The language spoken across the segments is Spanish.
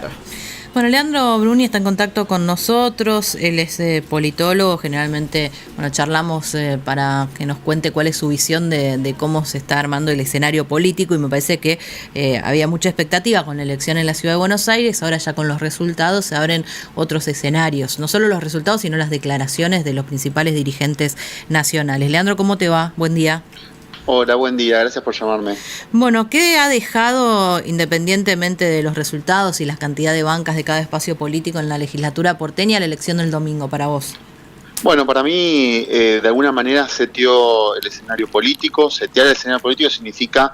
Twitter. Bueno, Leandro Bruni está en contacto con nosotros, él es politólogo, generalmente charlamos para que nos cuente cuál es su visión de cómo se está armando el escenario político, y me parece que había mucha expectativa con la elección en la Ciudad de Buenos Aires. Ahora ya con los resultados se abren otros escenarios, no solo los resultados sino las declaraciones de los principales dirigentes nacionales. Leandro, ¿cómo te va? Buen día. Hola, buen día, gracias por llamarme. Bueno, ¿qué ha dejado, independientemente de los resultados y la cantidad de bancas de cada espacio político en la legislatura porteña, la elección del domingo para vos? Bueno, para mí, de alguna manera seteó el escenario político. Setear el escenario político significa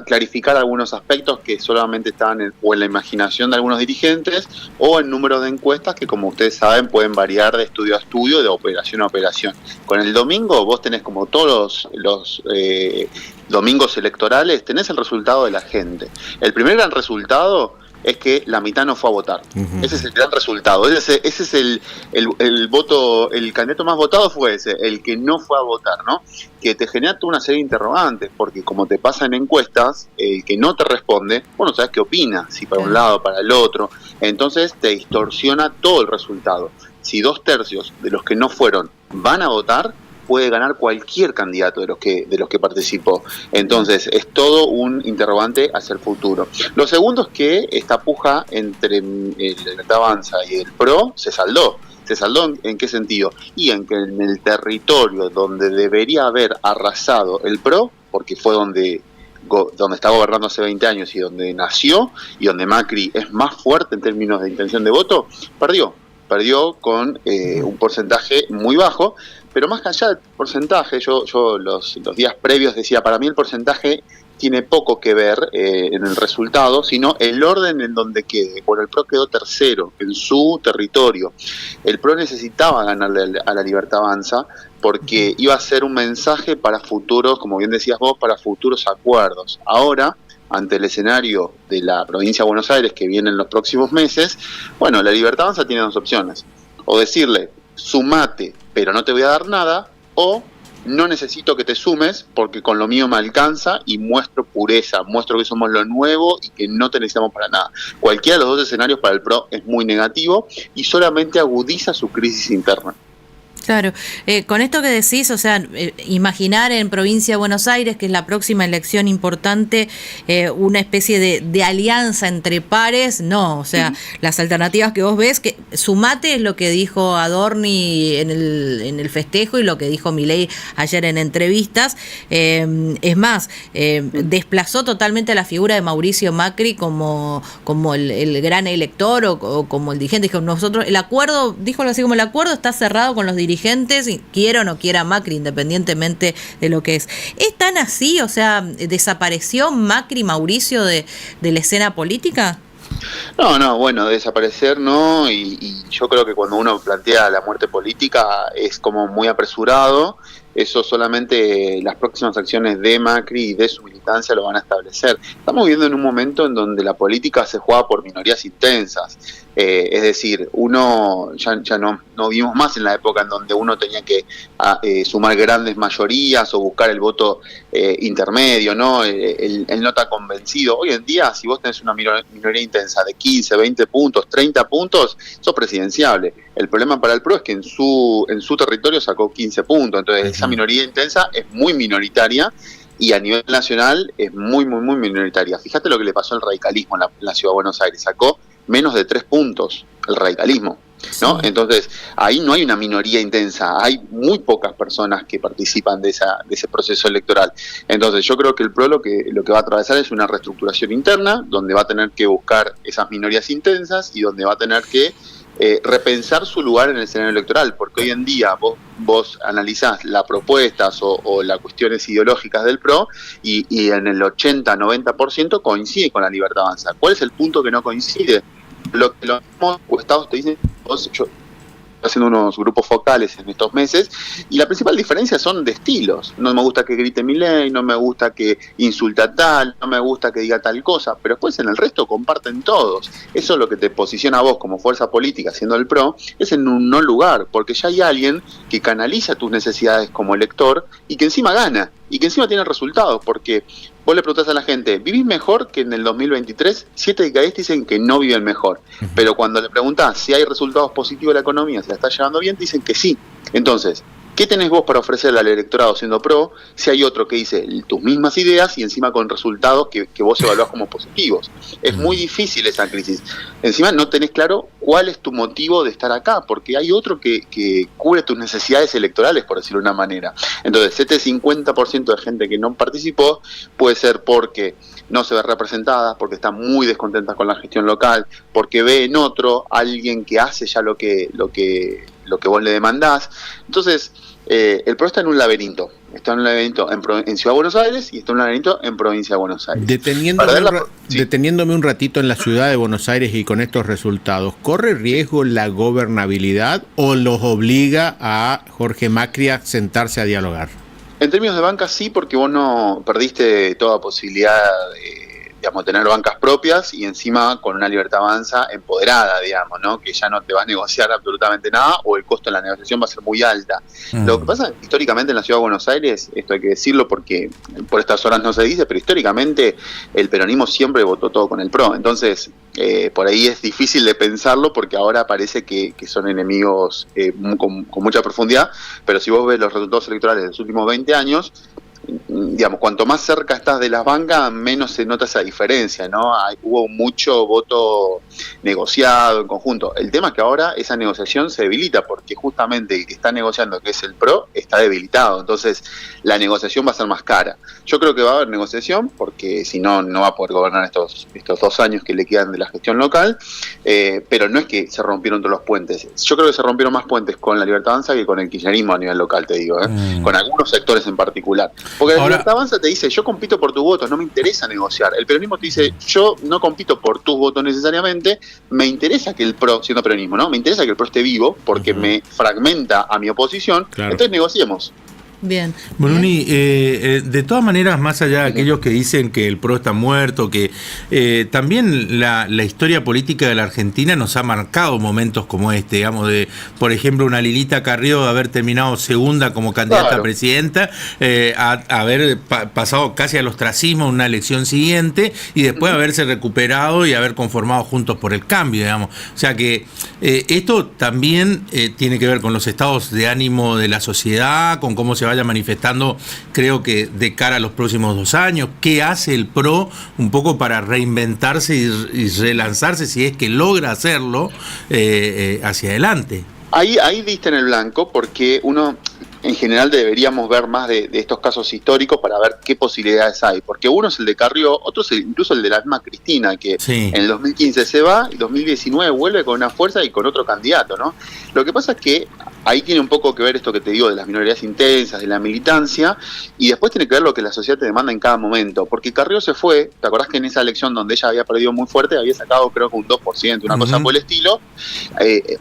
clarificar algunos aspectos que solamente estaban en la imaginación de algunos dirigentes o en número de encuestas que, como ustedes saben, pueden variar de estudio a estudio, de operación a operación. Con el domingo vos tenés, como todos los domingos electorales, tenés el resultado de la gente. El primer gran resultado es que la mitad no fue a votar. Ese es el gran resultado. Ese es el voto, el candidato más votado fue ese, el que no fue a votar, ¿no? Que te genera toda una serie de interrogantes, porque como te pasa en encuestas, el que no te responde, vos no sabés qué opina, si para un lado, para el otro, entonces te distorsiona todo el resultado. Si 2/3 de los que no fueron van a votar, puede ganar cualquier candidato de los que participó. Entonces, es todo un interrogante hacia el futuro. Lo segundo es que esta puja entre el Avanza y el PRO se saldó. ¿Se saldó en qué sentido? Y en que en el territorio donde debería haber arrasado el PRO, porque fue donde está gobernando hace 20 años y donde nació, y donde Macri es más fuerte en términos de intención de voto, perdió con un porcentaje muy bajo. Pero más allá del porcentaje, yo los días previos decía, para mí el porcentaje tiene poco que ver en el resultado, sino el orden en donde quede. Bueno, el PRO quedó tercero en su territorio. El PRO necesitaba ganarle a la Libertad Avanza porque iba a ser un mensaje para futuros, como bien decías vos, para futuros acuerdos. Ahora, ante el escenario de la provincia de Buenos Aires que viene en los próximos meses, bueno, la Libertad Avanza tiene dos opciones. O decirle, sumate, pero no te voy a dar nada, o no necesito que te sumes porque con lo mío me alcanza y muestro pureza, muestro que somos lo nuevo y que no te necesitamos para nada. Cualquiera de los dos escenarios para el PRO es muy negativo y solamente agudiza su crisis interna. Claro, con esto que decís, o sea, imaginar en provincia de Buenos Aires, que es la próxima elección importante, una especie de alianza entre pares, no, o sea, las alternativas que vos ves, que sumate es lo que dijo Adorni en el festejo y lo que dijo Milei ayer en entrevistas, es más, desplazó totalmente a la figura de Mauricio Macri como el gran elector o como el dirigente. Dijo, nosotros, el acuerdo, dijo algo así como el acuerdo está cerrado con los dirigentes, quiera o no quiera Macri, independientemente de lo que es. ¿Es tan así? O sea, ¿desapareció Macri, Mauricio, de la escena política? No, bueno, desaparecer no, y yo creo que cuando uno plantea la muerte política es como muy apresurado. Eso solamente las próximas acciones de Macri y de su militancia lo van a establecer. Estamos viviendo en un momento en donde la política se juega por minorías intensas. Es decir, uno ya no vivimos más en la época en donde uno tenía que sumar grandes mayorías o buscar el voto intermedio, ¿no? El no tan convencido. Hoy en día, si vos tenés una minoría intensa de 15, 20 puntos, 30 puntos, sos presidenciable. El problema para el PRO es que en su territorio sacó 15 puntos, entonces esa minoría intensa es muy minoritaria y a nivel nacional es muy minoritaria. Fíjate lo que le pasó al radicalismo en la Ciudad de Buenos Aires, sacó menos de 3 puntos el radicalismo, ¿no? Sí. Entonces ahí no hay una minoría intensa, hay muy pocas personas que participan de ese proceso electoral. Entonces yo creo que el PRO lo que va a atravesar es una reestructuración interna, donde va a tener que buscar esas minorías intensas y donde va a tener que repensar su lugar en el escenario electoral, porque hoy en día vos analizás las propuestas o las cuestiones ideológicas del PRO y en el 80-90% coincide con la Libertad Avanza. ¿Cuál es el punto que no coincide? Lo que los encuestados te dicen, yo haciendo unos grupos focales en estos meses, y la principal diferencia son de estilos. No me gusta que grite Milei, no me gusta que insulta tal, no me gusta que diga tal cosa, pero después en el resto comparten todos. Eso es lo que te posiciona a vos como fuerza política, siendo el PRO, es en un no lugar, porque ya hay alguien que canaliza tus necesidades como elector y que encima gana, y que encima tiene resultados, porque vos le preguntás a la gente, ¿vivís mejor que en el 2023? 7 de cada 10 dicen que no viven mejor. Pero cuando le preguntás si hay resultados positivos de la economía, si la está llevando bien, dicen que sí. Entonces, ¿qué tenés vos para ofrecerle al electorado siendo pro si hay otro que dice tus mismas ideas y encima con resultados que vos evaluás como positivos? Es muy difícil esa crisis. Encima no tenés claro cuál es tu motivo de estar acá, porque hay otro que cubre tus necesidades electorales, por decirlo de una manera. Entonces, este 50% de gente que no participó puede ser porque no se ve representada, porque está muy descontenta con la gestión local, porque ve en otro alguien que hace ya lo que vos le demandás. Entonces, el PRO está en un laberinto. Está en un laberinto en Ciudad de Buenos Aires y está en un laberinto en Provincia de Buenos Aires. Deteniéndome un ratito en la Ciudad de Buenos Aires y con estos resultados, ¿corre riesgo la gobernabilidad o los obliga a Jorge Macri a sentarse a dialogar? En términos de bancas sí, porque vos no perdiste toda posibilidad de tener bancas propias y encima con una Libertad Avanza empoderada, digamos, ¿no? Que ya no te va a negociar absolutamente nada o el costo de la negociación va a ser muy alta. Lo que pasa históricamente en la Ciudad de Buenos Aires, esto hay que decirlo porque por estas horas no se dice, pero históricamente el peronismo siempre votó todo con el PRO. Entonces, por ahí es difícil de pensarlo porque ahora parece que son enemigos con mucha profundidad, pero si vos ves los resultados electorales de los últimos 20 años, digamos, cuanto más cerca estás de las bancas, menos se nota esa diferencia, ¿no? Hubo mucho voto negociado en conjunto. El tema es que ahora esa negociación se debilita porque justamente el que está negociando, que es el PRO, está debilitado. Entonces, la negociación va a ser más cara. Yo creo que va a haber negociación porque si no, no va a poder gobernar estos 2 años que le quedan de la gestión local, pero no es que se rompieron todos los puentes. Yo creo que se rompieron más puentes con la Libertad Avanza que con el kirchnerismo a nivel local, te digo, con algunos sectores en particular. Porque la Libertad Avanza te dice, yo compito por tus votos, no me interesa negociar. El peronismo te dice, yo no compito por tus votos necesariamente, me interesa que el PRO, siendo peronismo, ¿no? Me interesa que el PRO esté vivo porque me fragmenta a mi oposición, entonces negociemos. Bien. Bruni, de todas maneras, más allá de aquellos que dicen que el PRO está muerto, que también la historia política de la Argentina nos ha marcado momentos como este, digamos, de, por ejemplo, una Lilita Carrió de haber terminado segunda como candidata a presidenta, haber pasado casi al ostracismo en una elección siguiente y después haberse recuperado y haber conformado Juntos por el Cambio, digamos. O sea que esto también tiene que ver con los estados de ánimo de la sociedad, con cómo se vaya manifestando, creo que de cara a los próximos 2 años. ¿Qué hace el PRO un poco para reinventarse y relanzarse, si es que logra hacerlo, hacia adelante? Ahí diste en el blanco, porque uno en general deberíamos ver más de estos casos históricos para ver qué posibilidades hay, porque uno es el de Carrió, otro es incluso el de la misma Cristina, que en el 2015 se va y 2019 vuelve con una fuerza y con otro candidato, ¿no? Lo que pasa es que ahí tiene un poco que ver esto que te digo de las minorías intensas, de la militancia, y después tiene que ver lo que la sociedad te demanda en cada momento, porque Carrió se fue, ¿te acordás que en esa elección donde ella había perdido muy fuerte, había sacado creo que un 2%, una cosa por el estilo,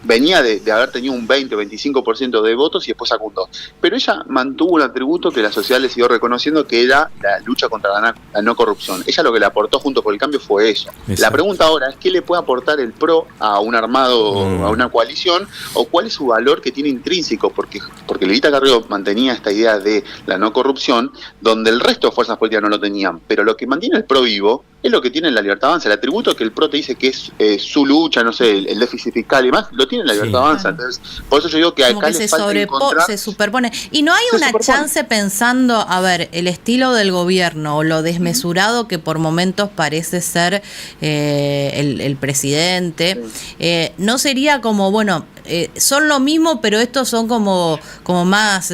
venía de haber tenido un 20 o 25% de votos y después sacó un 2%. Pero ella mantuvo un atributo que la sociedad le siguió reconociendo, que era la lucha contra la no corrupción. Ella lo que le aportó junto por el cambio fue eso. Exacto. La pregunta ahora es qué le puede aportar el PRO a un armado, a una coalición, o cuál es su valor que tiene intrínseco, porque Lilita Carrió mantenía esta idea de la no corrupción, donde el resto de fuerzas políticas no lo tenían. Pero lo que mantiene el PRO vivo es lo que tiene la Libertad Avanza. El atributo que el PRO te dice que es su lucha, no sé, el déficit fiscal y más, lo tiene la Libertad Avanza. Entonces, por eso yo digo que acá le falta encontrar... se superpone. Y no hay una chance pensando, a ver, el estilo del gobierno o lo desmesurado que por momentos parece ser el presidente, no sería como, bueno, son lo mismo, pero estos son como más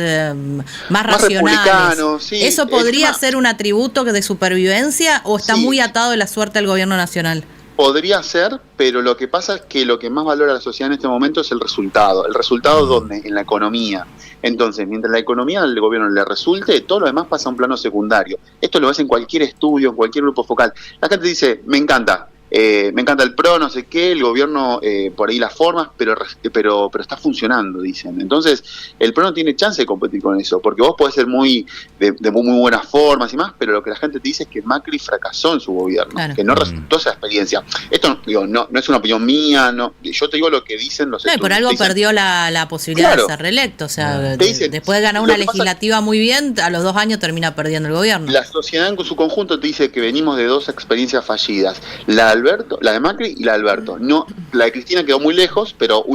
racionales. Sí, ¿eso podría ser un atributo de supervivencia o está muy atado de la suerte del gobierno nacional? Podría ser, pero lo que pasa es que lo que más valora la sociedad en este momento es el resultado. ¿El resultado dónde? En la economía. Entonces, mientras la economía del gobierno le resulte, todo lo demás pasa a un plano secundario. Esto lo ves en cualquier estudio, en cualquier grupo focal. La gente dice, me encanta, me encanta el PRO, no sé qué, el gobierno por ahí las formas, pero está funcionando, dicen. Entonces, el PRO no tiene chance de competir con eso, porque vos podés ser de muy buenas formas y más, pero lo que la gente te dice es que Macri fracasó en su gobierno, claro, que no resultó esa experiencia. Esto no es una opinión mía, no, yo te digo lo que dicen los estudios. Por algo perdió la posibilidad, claro, de ser reelecto, o sea, después de ganar una legislativa muy bien, a los 2 años termina perdiendo el gobierno. La sociedad en su conjunto te dice que venimos de 2 experiencias fallidas, la de Macri y la de Alberto. No, la de Cristina quedó muy lejos, pero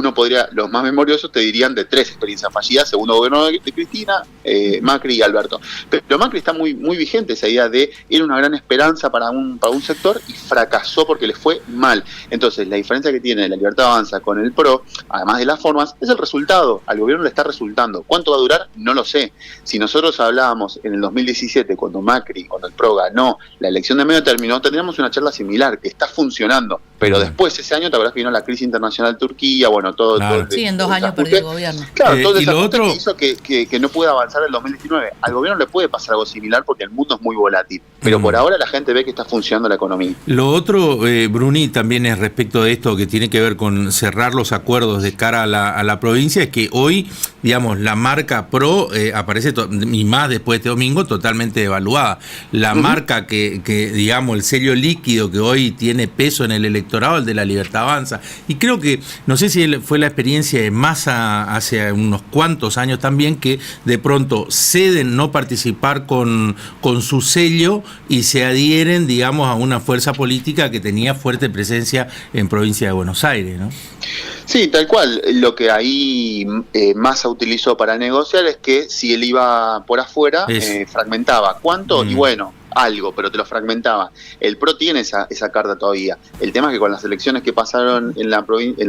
los más memoriosos te dirían de 3 experiencias fallidas, segundo gobierno de Cristina, Macri y Alberto. Pero Macri está muy, muy vigente esa idea de era una gran esperanza para un sector y fracasó porque le fue mal. Entonces, la diferencia que tiene La Libertad Avanza con el PRO, además de las formas, es el resultado. Al gobierno le está resultando. ¿Cuánto va a durar? No lo sé. Si nosotros hablábamos en el 2017, cuando el PRO ganó la elección de medio término, tendríamos una charla similar, que está funcionando. Pero después, ese año, te acuerdas que vino la crisis internacional de Turquía, bueno, todo. Claro. Sí, en 2 años perdió el gobierno. Claro, todo eso que hizo que no pueda avanzar en el 2019. Al gobierno le puede pasar algo similar porque el mundo es muy volátil. Pero por ahora la gente ve que está funcionando la economía. Lo otro, Bruni, también es respecto de esto que tiene que ver con cerrar los acuerdos de cara a la provincia, es que hoy, digamos, la marca PRO aparece, y más después de este domingo, totalmente devaluada. La marca que, digamos, el sello líquido que hoy tiene peso en el electorado, el de La Libertad Avanza. Y creo que, no sé si fue la experiencia de Massa hace unos cuantos años también, que de pronto ceden no participar con su sello y se adhieren, digamos, a una fuerza política que tenía fuerte presencia en provincia de Buenos Aires, ¿no? Sí, tal cual. Lo que ahí Massa utilizó para negociar es que si él iba por afuera, fragmentaba. ¿Cuánto? Y bueno, algo, pero te lo fragmentaba. El PRO tiene esa carta todavía. El tema es que con las elecciones que pasaron en la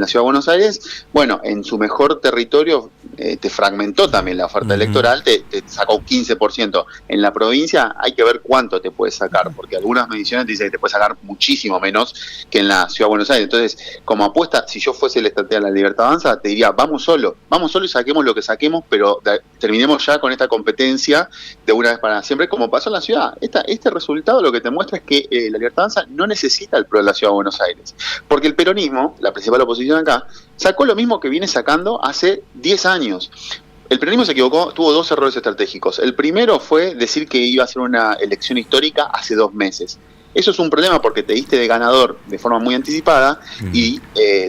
Ciudad de Buenos Aires, bueno, en su mejor territorio te fragmentó también la oferta electoral, te sacó 15%. En la provincia hay que ver cuánto te puede sacar, porque algunas mediciones te dicen que te puede sacar muchísimo menos que en la Ciudad de Buenos Aires. Entonces, como apuesta, si yo fuese el estratega de La Libertad Avanza, te diría, vamos solo y saquemos lo que saquemos, pero terminemos ya con esta competencia de una vez para siempre, como pasó en la ciudad. Este resultado lo que te muestra es que La Libertad Avanza no necesita el PRO de la Ciudad de Buenos Aires, porque el peronismo, la principal oposición acá, sacó lo mismo que viene sacando hace 10 años. El peronismo se equivocó, tuvo 2 errores estratégicos. El primero fue decir que iba a ser una elección histórica hace 2 meses. Eso es un problema porque te diste de ganador de forma muy anticipada y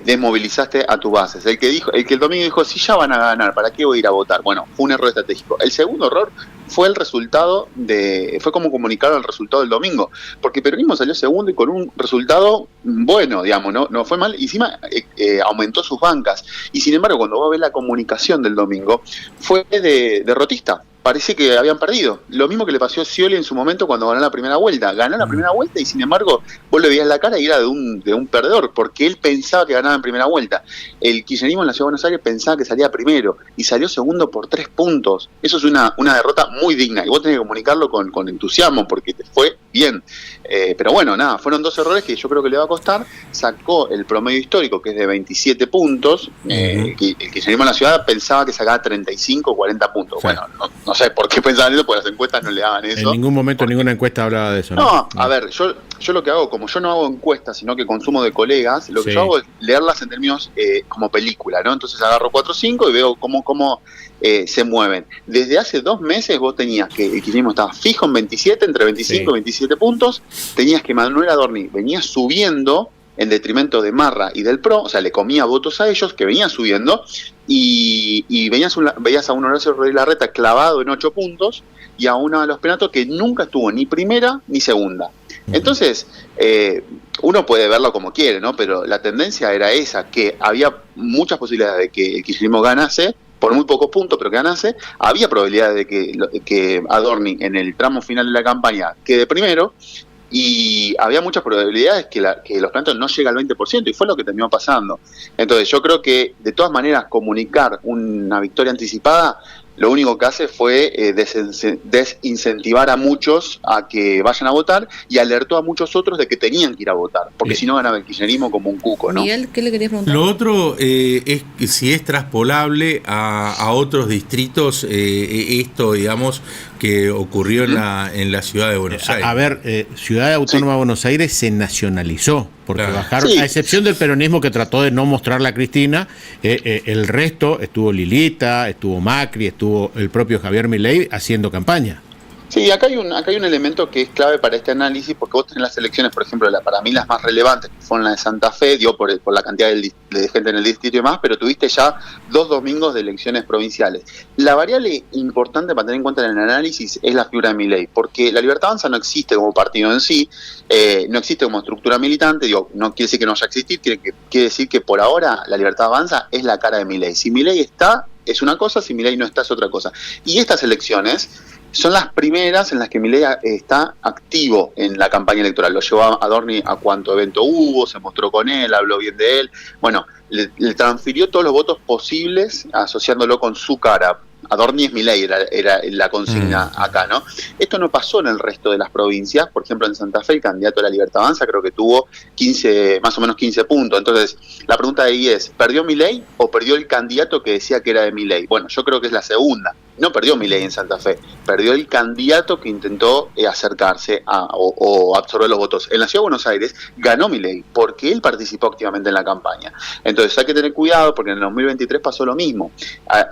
desmovilizaste a tus bases. El que el domingo dijo, si ya van a ganar, ¿para qué voy a ir a votar? Bueno, fue un error estratégico. El segundo error fue fue como comunicaron el resultado del domingo, porque el peronismo salió segundo y con un resultado bueno, digamos, no fue mal, y encima aumentó sus bancas. Y sin embargo, cuando vos ves la comunicación del domingo, fue derrotista. Parece que habían perdido. Lo mismo que le pasó a Scioli en su momento cuando ganó la primera vuelta. Ganó la primera vuelta y sin embargo vos le veías la cara y era de un perdedor, porque él pensaba que ganaba en primera vuelta. El kirchnerismo en la Ciudad de Buenos Aires pensaba que salía primero y salió segundo por 3 puntos. Eso es una derrota muy digna y vos tenés que comunicarlo con entusiasmo porque te fue bien. Pero bueno, nada, fueron 2 errores que yo creo que le va a costar. Sacó el promedio histórico, que es de 27 puntos. El kirchnerismo en la ciudad pensaba que sacaba 35 o 40 puntos. Sí. Bueno, no sé por qué pensaban eso, porque las encuestas no le daban eso. En ningún momento ninguna encuesta hablaba de eso. No, a ver, yo lo que hago, como yo no hago encuestas, sino que consumo de colegas, lo que yo hago es leerlas en términos como película, ¿no? Entonces agarro 4 o 5 y veo cómo se mueven. Desde hace 2 meses vos tenías que el kirchnerismo estaba fijo en 27, entre 25 y 27 puntos, tenías que Manuel Adorni venía subiendo en detrimento de Marra y del PRO, o sea, le comía votos a ellos, que venían subiendo, y veías a un Horacio Rodríguez Larreta clavado en 8 puntos, y a uno de los Penato que nunca estuvo ni primera ni segunda. Entonces, uno puede verlo como quiere, ¿no? Pero la tendencia era esa, que había muchas posibilidades de que el kirchnerismo ganase, por muy pocos puntos, pero que ganase. Había probabilidades de que Adorni en el tramo final de la campaña quede primero, y había muchas probabilidades que los Penatos no lleguen al 20%, y fue lo que terminó pasando. Entonces yo creo que de todas maneras comunicar una victoria anticipada lo único que hace fue desincentivar a muchos a que vayan a votar, y alertó a muchos otros de que tenían que ir a votar, porque si no ganaba el kirchnerismo como un cuco, ¿no? Miguel, ¿qué le querías preguntar? Lo otro es si es traspolable a otros distritos, esto, digamos, que ocurrió en la ciudad de Buenos Aires. A ver, Ciudad Autónoma de Buenos Aires se nacionalizó, porque bajaron, a excepción del peronismo que trató de no mostrarla a Cristina, el resto, estuvo Lilita, estuvo Macri, estuvo el propio Javier Milei haciendo campaña. Sí, acá hay un elemento que es clave para este análisis, porque vos tenés las elecciones, por ejemplo, para mí las más relevantes, que fueron la de Santa Fe, por la cantidad de gente en el distrito y demás, pero tuviste ya 2 domingos de elecciones provinciales. La variable importante para tener en cuenta en el análisis es la figura de Milei, porque la Libertad Avanza no existe como partido en sí, no existe como estructura militante, no quiere decir que no vaya a existir, quiere decir que por ahora la Libertad Avanza es la cara de Milei. Si Milei está, es una cosa, si Milei no está, es otra cosa. Y estas elecciones son las primeras en las que Milei está activo en la campaña electoral. Lo llevó a Adorni a cuánto evento hubo, se mostró con él, habló bien de él. Bueno, le transfirió todos los votos posibles asociándolo con su cara. Adorni es Milei, era la consigna acá, ¿no? Esto no pasó en el resto de las provincias. Por ejemplo, en Santa Fe, el candidato de la Libertad Avanza creo que tuvo más o menos 15 puntos. Entonces, la pregunta ahí es, ¿perdió Milei o perdió el candidato que decía que era de Milei? Bueno, yo creo que es la segunda. No perdió Milei en Santa Fe, perdió el candidato que intentó acercarse o absorber los votos. En la Ciudad de Buenos Aires ganó Milei, porque él participó activamente en la campaña. Entonces hay que tener cuidado, porque en el 2023 pasó lo mismo.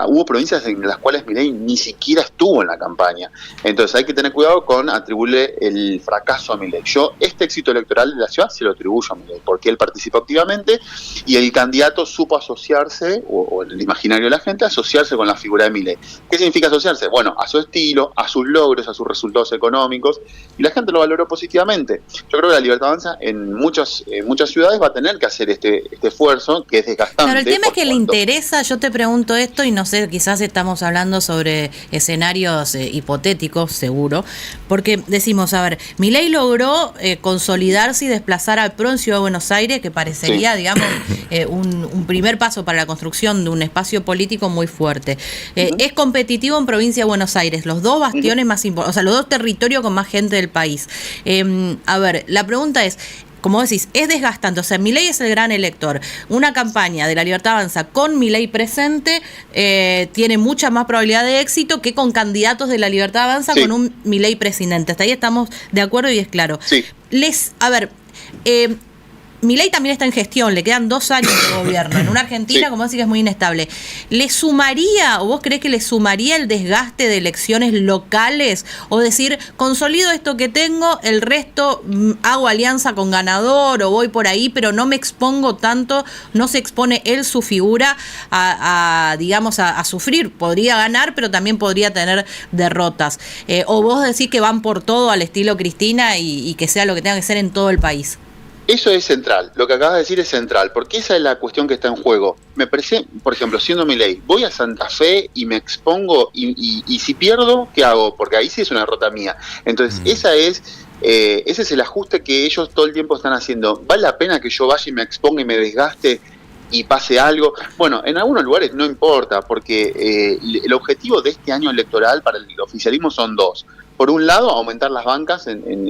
Hubo provincias en las cuales Milei ni siquiera estuvo en la campaña. Entonces hay que tener cuidado con atribuirle el fracaso a Milei. Yo este éxito electoral de la ciudad se lo atribuyo a Milei, porque él participó activamente y el candidato supo asociarse, o el imaginario de la gente, asociarse con la figura de Milei. ¿Qué significa asociarse? Bueno, a su estilo, a sus logros, a sus resultados económicos, y la gente lo valoró positivamente. Yo creo que la Libertad Avanza en muchas ciudades va a tener que hacer este esfuerzo, que es desgastante. Pero el tema es que le interesa, yo te pregunto esto, y no sé, quizás estamos hablando sobre escenarios hipotéticos, seguro, porque decimos, a ver, Milei logró consolidarse y desplazar al PRO en Ciudad de Buenos Aires, que parecería, digamos, un primer paso para la construcción de un espacio político muy fuerte. Es competitivo en provincia de Buenos Aires, los dos bastiones más importantes, o sea, los dos territorios con más gente del país. A ver, la pregunta es, como decís, es desgastante, o sea, Milei es el gran elector. Una campaña de la Libertad Avanza con Milei presente tiene mucha más probabilidad de éxito que con candidatos de la Libertad Avanza con un Milei presidente. Hasta ahí estamos de acuerdo y es claro. Sí. Milei también está en gestión, le quedan 2 años de gobierno. En una Argentina, como decís, que es muy inestable. ¿Le sumaría, o vos creés que le sumaría el desgaste de elecciones locales? O decir, consolido esto que tengo, el resto hago alianza con ganador o voy por ahí, pero no me expongo tanto, no se expone él su figura a sufrir. Podría ganar, pero también podría tener derrotas. O vos decís que van por todo al estilo Cristina y que sea lo que tenga que ser en todo el país. Eso es central, lo que acabas de decir es central, porque esa es la cuestión que está en juego. Me parece, por ejemplo, siendo Milei, voy a Santa Fe y me expongo y si pierdo, ¿qué hago? Porque ahí sí es una derrota mía. Entonces, ese es el ajuste que ellos todo el tiempo están haciendo. ¿Vale la pena que yo vaya y me exponga y me desgaste y pase algo? Bueno, en algunos lugares no importa, porque el objetivo de este año electoral para el oficialismo son 2. Por un lado, aumentar las bancas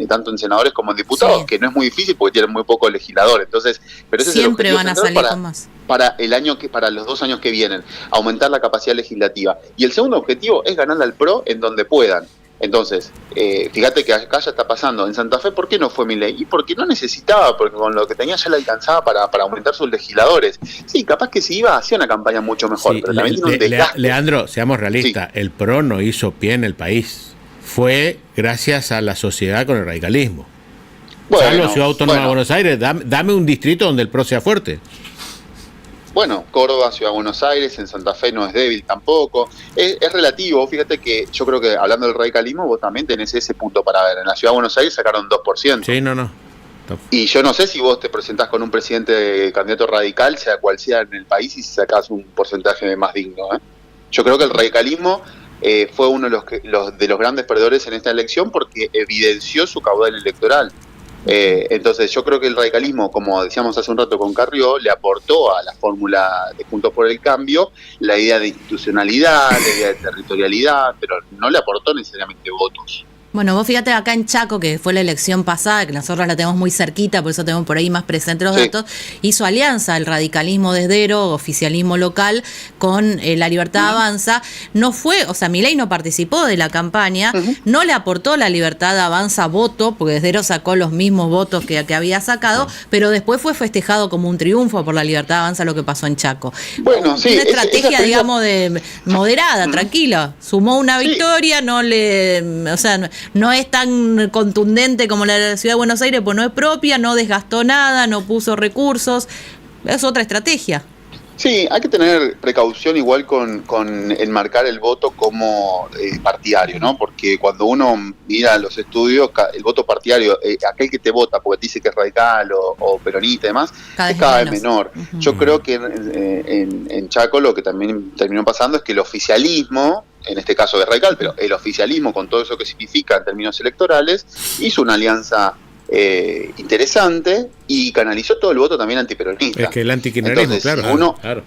tanto en senadores como en diputados, que no es muy difícil porque tienen muy pocos legisladores. Entonces, pero ese siempre es el van a salir con más. Para los 2 años que vienen, aumentar la capacidad legislativa. Y el segundo objetivo es ganarle al PRO en donde puedan. Entonces, fíjate que acá ya está pasando. En Santa Fe, ¿por qué no fue Milei? Y porque no necesitaba, porque con lo que tenía ya le alcanzaba para aumentar sus legisladores. Sí, capaz que si iba, hacía una campaña mucho mejor, pero también tiene un desgaste. Leandro, seamos realistas, el PRO no hizo pie en el país. Fue gracias a la sociedad con el radicalismo. Bueno, Ciudad Autónoma de Buenos Aires, dame un distrito donde el PRO sea fuerte. Bueno, Córdoba, Ciudad de Buenos Aires, en Santa Fe no es débil tampoco. Es relativo, fíjate que yo creo que hablando del radicalismo, vos también tenés ese punto para ver. En la Ciudad de Buenos Aires sacaron 2%. Sí, no. Y yo no sé si vos te presentás con un presidente candidato radical, sea cual sea en el país, y sacás un porcentaje más digno. Yo creo que el radicalismo fue uno de los grandes perdedores en esta elección porque evidenció su caudal electoral. Entonces yo creo que el radicalismo, como decíamos hace un rato con Carrió, le aportó a la fórmula de Juntos por el Cambio la idea de institucionalidad, la idea de territorialidad, pero no le aportó necesariamente votos. Bueno, vos fíjate acá en Chaco, que fue la elección pasada, que nosotros la tenemos muy cerquita, por eso tenemos por ahí más presentes los datos, hizo alianza el radicalismo desdero, oficialismo local, con La Libertad Avanza. No fue, o sea, Milei no participó de la campaña, no le aportó La Libertad Avanza voto, porque desdero sacó los mismos votos que había sacado, pero después fue festejado como un triunfo por La Libertad Avanza lo que pasó en Chaco. Bueno, sí. Una estrategia, digamos, de moderada, tranquila. Sumó una victoria, o sea, no es tan contundente como la de la Ciudad de Buenos Aires, pues no es propia, no desgastó nada, no puso recursos. Es otra estrategia. Sí, hay que tener precaución igual con enmarcar el voto como partidario, ¿no? Porque cuando uno mira los estudios, el voto partidario, aquel que te vota porque te dice que es radical o peronista y demás, es cada vez menor. Yo creo que en Chaco lo que también terminó pasando es que el oficialismo, en este caso es radical, pero el oficialismo con todo eso que significa en términos electorales, hizo una alianza interesante y canalizó todo el voto también antiperonista. Es que el antikirchnerismo, claro.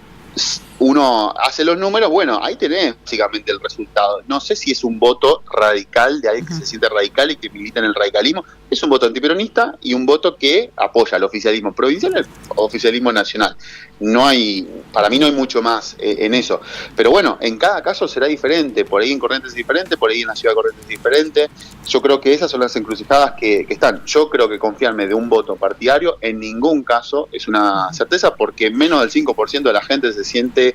Uno hace los números, bueno, ahí tenés básicamente el resultado. No sé si es un voto radical de alguien que se siente radical y que milita en el radicalismo. Es un voto antiperonista y un voto que apoya al oficialismo provincial y al oficialismo nacional. Para mí no hay mucho más en eso. Pero bueno, en cada caso será diferente. Por ahí en Corrientes es diferente, por ahí en la ciudad de Corrientes es diferente. Yo creo que esas son las encrucijadas que están. Yo creo que confiarme de un voto partidario en ningún caso es una certeza, porque menos del 5% de la gente se siente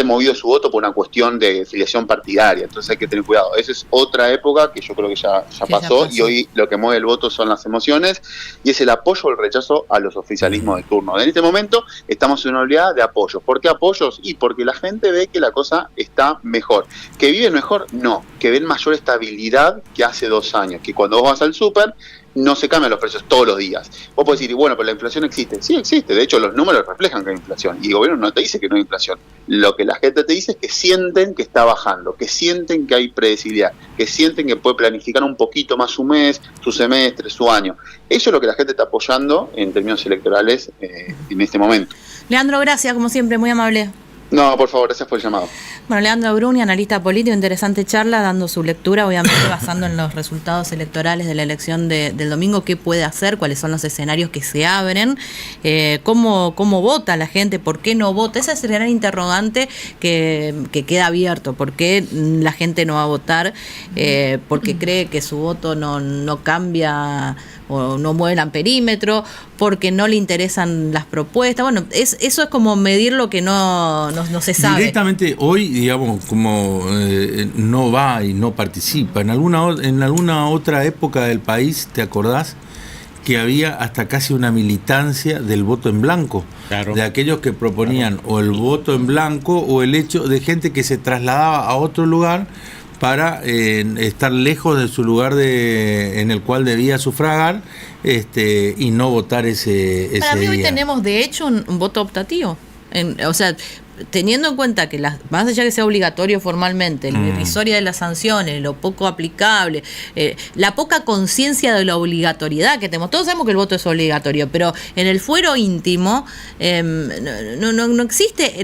movido su voto por una cuestión de filiación partidaria. Entonces hay que tener cuidado. Esa es otra época que yo creo que ya pasó, y hoy lo que mueve el voto son las emociones y es el apoyo o el rechazo a los oficialismos de turno. En este momento estamos en una oleada de apoyos. ¿Por qué apoyos? Y porque la gente ve que la cosa está mejor. ¿Que viven mejor? No. Que ven mayor estabilidad que hace 2 años. Que cuando vos vas al súper no se cambian los precios todos los días. Vos podés decir, bueno, pero la inflación existe. Sí existe, de hecho los números reflejan que hay inflación y el gobierno no te dice que no hay inflación. Lo que la gente te dice es que sienten que está bajando, que sienten que hay predecibilidad, que sienten que puede planificar un poquito más su mes, su semestre, su año. Eso es lo que la gente está apoyando en términos electorales en este momento. Leandro, gracias, como siempre, muy amable. No, por favor, gracias por el llamado. Bueno, Leandro Bruni, analista político, interesante charla, dando su lectura, obviamente basando en los resultados electorales de la elección del domingo, qué puede hacer, cuáles son los escenarios que se abren, cómo vota la gente, por qué no vota. Ese es el gran interrogante que queda abierto, por qué la gente no va a votar, porque cree que su voto no cambia o no mueve el amperímetro, porque no le interesan las propuestas. Bueno, eso es como medir lo que no se sabe. Directamente hoy, digamos, como no va y no participa. En alguna otra época del país, ¿te acordás? Que había hasta casi una militancia del voto en blanco, claro, de aquellos que proponían o el voto en blanco o el hecho de gente que se trasladaba a otro lugar para estar lejos de su lugar en el cual debía sufragar y no votar ese Para mí día. Hoy tenemos de hecho un voto optativo, o sea, teniendo en cuenta que más allá que sea obligatorio formalmente, la irrisoria de las sanciones, lo poco aplicable, la poca conciencia de la obligatoriedad que tenemos. Todos sabemos que el voto es obligatorio, pero en el fuero íntimo no existe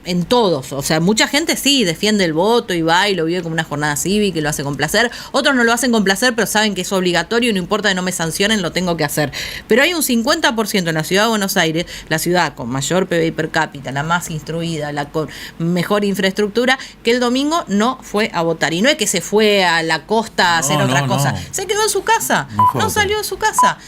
en todos. O sea, mucha gente sí defiende el voto y va y lo vive como una jornada cívica y lo hace con placer. Otros no lo hacen con placer, pero saben que es obligatorio y no importa que no me sancionen, lo tengo que hacer. Pero hay un 50% en la ciudad de Buenos Aires, la ciudad con mayor PBI per cápita, la más instruida, la con mejor infraestructura, que el domingo no fue a votar. Y no es que se fue a la costa a hacer otra cosa. Se quedó en su casa, no salió de su casa.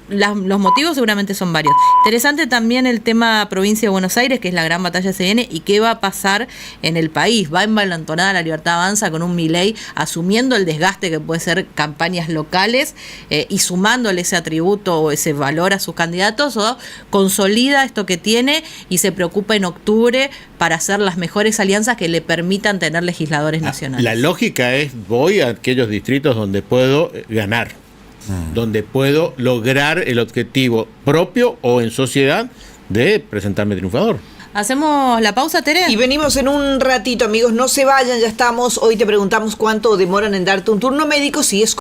Los motivos seguramente son varios. Interesante también el tema provincia de Buenos Aires, que es la gran batalla se viene, y qué va a pasar en el país. Va envalentonada La Libertad Avanza con un Milei asumiendo el desgaste que puede ser campañas locales y sumándole ese atributo o ese valor a sus candidatos, o consolida esto que tiene y se preocupa en octubre para hacer las mejores alianzas que le permitan tener legisladores nacionales. La lógica es, voy a aquellos distritos donde puedo ganar, donde puedo lograr el objetivo propio o en sociedad de presentarme triunfador. Hacemos la pausa, Tere. Y venimos en un ratito, amigos, no se vayan, ya estamos. Hoy te preguntamos cuánto demoran en darte un turno médico, si es